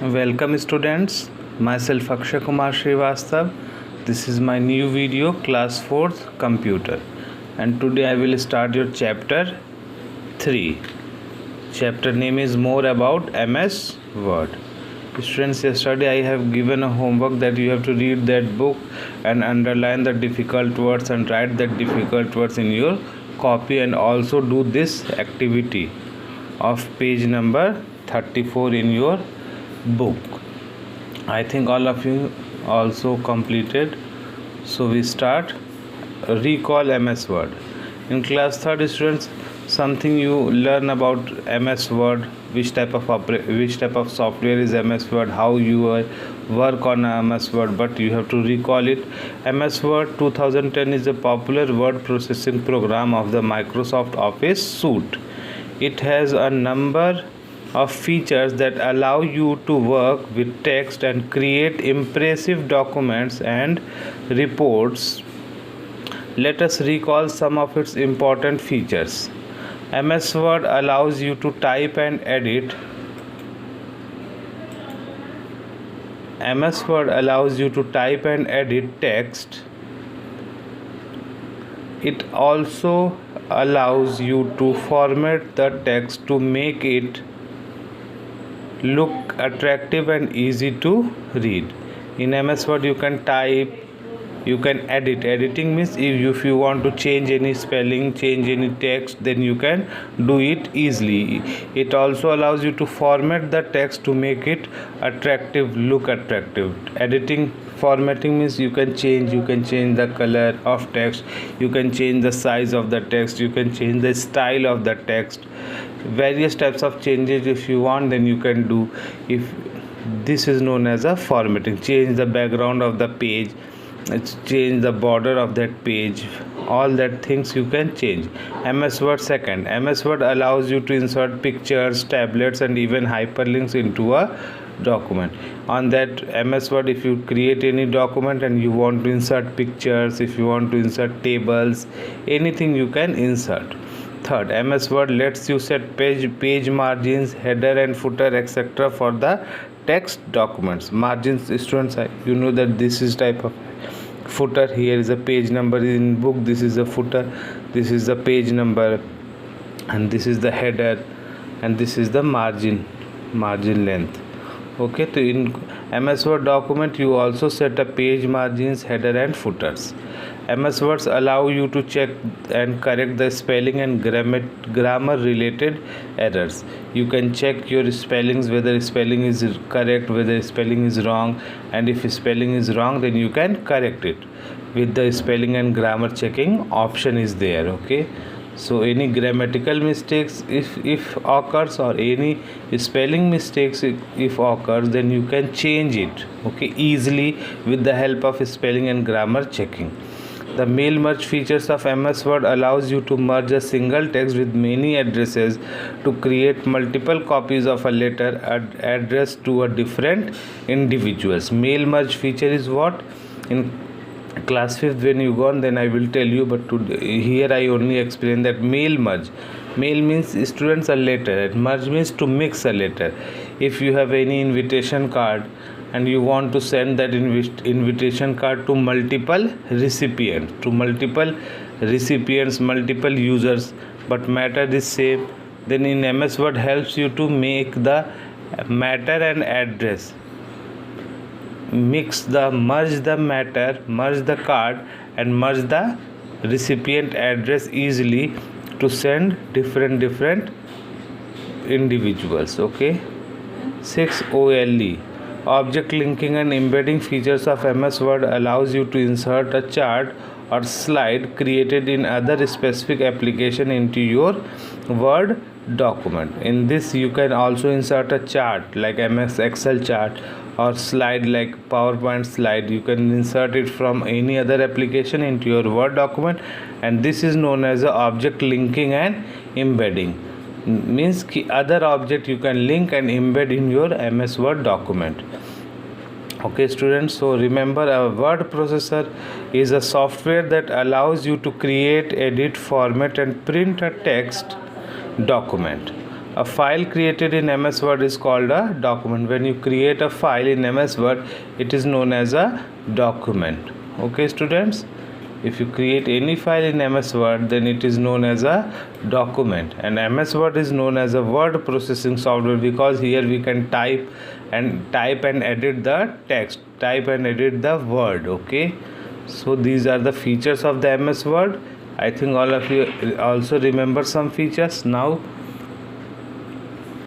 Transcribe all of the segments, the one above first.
Welcome students, myself Akshay Kumar Srivastav. This is my new video class 4th computer, and today I will start your chapter 3. Chapter name is more about MS Word. Students, yesterday I have given a homework that you have to read that book and underline the difficult words and write that difficult words in your copy, and also do this activity of page number 34 in your book. I think all of you also completed. So we start. Recall MS Word. In class 3rd, students, something you learn about MS Word, which type of software is MS Word, how you work on MS Word, but you have to recall it. MS Word 2010 is a popular word processing program of the Microsoft Office suite. It has a number of features that allow you to work with text and create impressive documents and reports. Let us recall some of its important features. MS Word allows you to type and edit. MS Word allows you to type and edit text. It also allows you to format the text to make it look attractive and easy to read. In MS Word you can type, you can edit. Editing means if you want to change any spelling, change any text, then you can do it easily. It also allows you to format the text to make it attractive, look attractive. Formatting means you can change the color of text, you can change the size of the text, you can change the style of the text, various types of changes. If you want, then you can do. If this is known as a formatting. Change the background of the page, change the border of that page, all that things you can change. MS Word second. MS Word allows you to insert pictures, tablets, and even hyperlinks into a document. On that MS Word, if you create any document and you want to insert pictures, if you want to insert tables, anything you can insert. Third, MS Word lets you set page margins, header and footer, etc. for the text documents. Margins, students, you know that this is type of footer. Here is a page number in book, this is a footer, this is the page number, and this is the header, and this is the margin length. Okay, so in MS Word document you also set a page margins, header and footers. MS Words allow you to check and correct the spelling and grammar related errors. You can check your spellings, whether spelling is correct, whether spelling is wrong, and if spelling is wrong, then you can correct it with the spelling and grammar checking option is there. Okay, so any grammatical mistakes if occurs, or any spelling mistakes if occurs, then you can change it, okay, easily with the help of spelling and grammar checking. The mail merge features of MS Word allows you to merge a single text with many addresses to create multiple copies of a letter addressed to a different individuals. Mail merge feature is what? In class 5th when you gone, then I will tell you, but here I only explain that mail merge. Mail means, students, a letter, and merge means to mix a letter. If you have any invitation card and you want to send that invitation card to multiple recipients, multiple users, but matter is same, then in MS Word helps you to make the matter and address, merge the matter, merge the card, and merge the recipient address easily to send different individuals. Okay. 6. OLE. Object linking and embedding features of MS Word allows you to insert a chart or slide created in other specific application into your Word document. In this you can also insert a chart like MS Excel chart, or slide like PowerPoint slide. You can insert it from any other application into your Word document, and this is known as a object linking and embedding. Means other object you can link and embed in your MS Word document. Okay, students, so remember, a word processor is a software that allows you to create, edit, format and print a text document. A file created in MS Word is called a document. When you create a file in MS Word, it is known as a document. Okay, students? If you create any file in MS Word, then it is known as a document. And MS Word is known as a word processing software because here we can type and edit the text, type and edit the word. Okay, so these are the features of the MS Word. I think all of you also remember some features. Now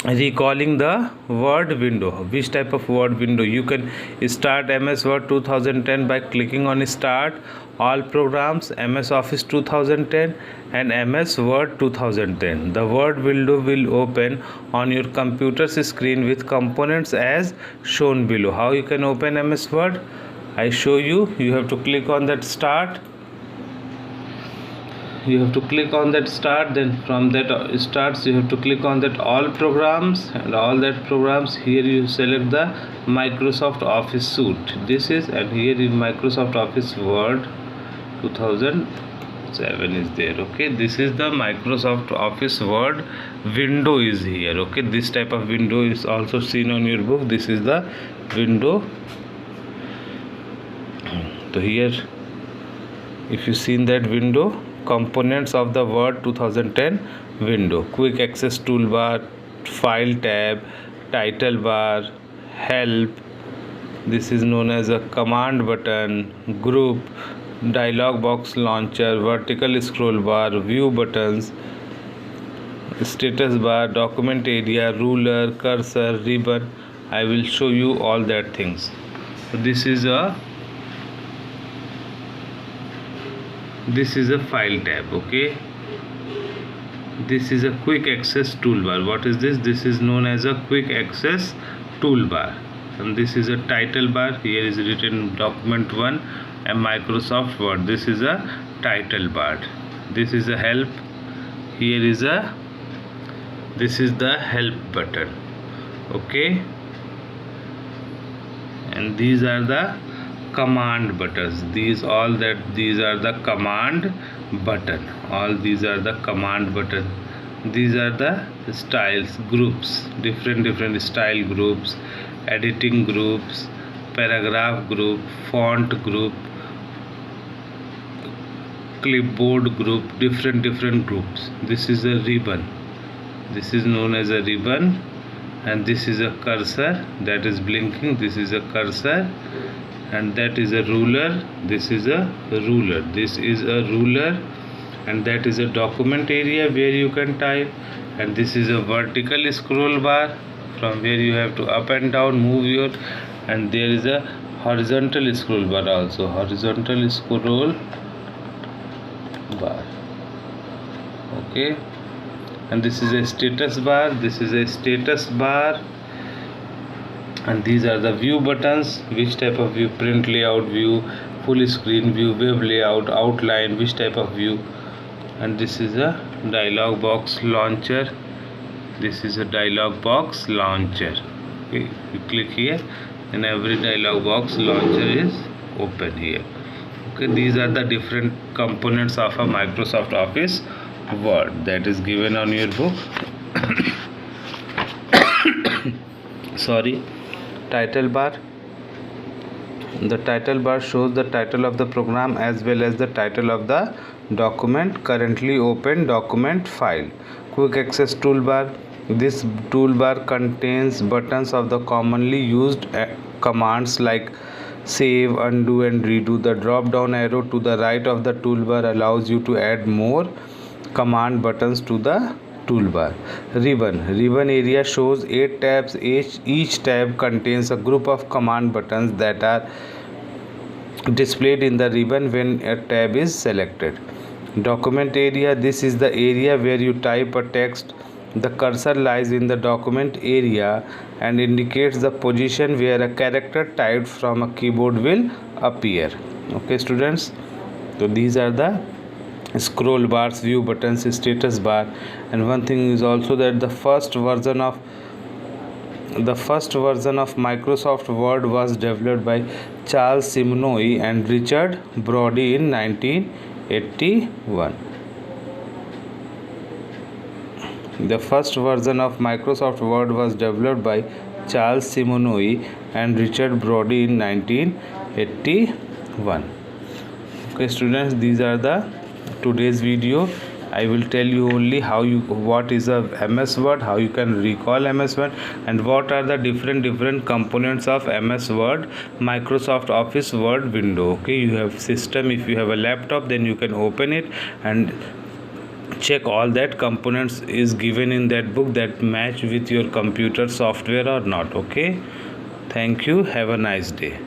recalling the word window. Which type of word window? You can start MS Word 2010 by clicking on start all programs, MS Office 2010 and MS Word 2010. The word window will open on your computer's screen with components as shown below. How you can open MS Word? I show you. You have to click on that start. You have to click on that start, then from that starts you have to click on that all programs, and all that programs, here you select the Microsoft Office suite. This is, and here in Microsoft Office Word 2007 is there. Okay, this is the Microsoft Office Word window is here. Okay, this type of window is also seen on your book. This is the window. So here if you seen that window, components of the Word 2010 window: quick access toolbar, file tab, title bar, help, this is known as a command button, group, dialog box launcher, vertical scroll bar, view buttons, status bar, document area, ruler, cursor, ribbon. I will show you all that things. So this is a file tab. Okay, this is a quick access toolbar. What is this? This is known as a quick access toolbar. And this is a title bar. Here is written document 1 and Microsoft Word. This is a title bar. This is a help. Here is this is the help button. Okay, and these are the command buttons. These are the command button. All these are the command button. These are the styles, groups, different style groups, editing groups, paragraph group, font group, clipboard group, different groups. This is a ribbon. This is known as a ribbon. And this is a cursor that is blinking. This is a cursor. And that is a ruler. This is a ruler. This is a ruler. And that is a document area where you can type. And this is a vertical scroll bar from where you have to up and down move your. And there is a horizontal scroll bar also. Horizontal scroll bar. Okay. And this is a status bar. This is a status bar. And these are the view buttons. Which type of view? Print layout view, full screen view, web layout, outline, which type of view. And this is a dialog box launcher. This is a dialog box launcher. Okay, you click here and every dialog box launcher is open here. Okay, these are the different components of a Microsoft Office Word that is given on your book. Sorry. Title bar. The title bar shows the title of the program as well as the title of the document. Currently open document file. Quick access toolbar. This toolbar contains buttons of the commonly used commands like save, undo and redo. The drop down arrow to the right of the toolbar allows you to add more command buttons to the toolbar. Ribbon area shows 8 tabs. Each tab contains a group of command buttons that are displayed in the ribbon when a tab is selected. Document area. This is the area where you type a text. The cursor lies in the document area and indicates the position where a character typed from a keyboard will appear. Okay, students, so these are the scroll bars, view buttons, status bar. And one thing is also that the first version of Microsoft Word was developed by Charles Simonyi and Richard Brody in 1981. The first version of Microsoft Word was developed by Charles Simonyi and Richard Brody in 1981. Okay students, these are the today's video. I will tell you only what is a MS Word, how you can recall MS Word, and what are the different components of MS Word Microsoft Office Word window. Okay, you have system, if you have a laptop, then you can open it and check all that components is given in that book that match with your computer software or not. Okay, thank you, have a nice day.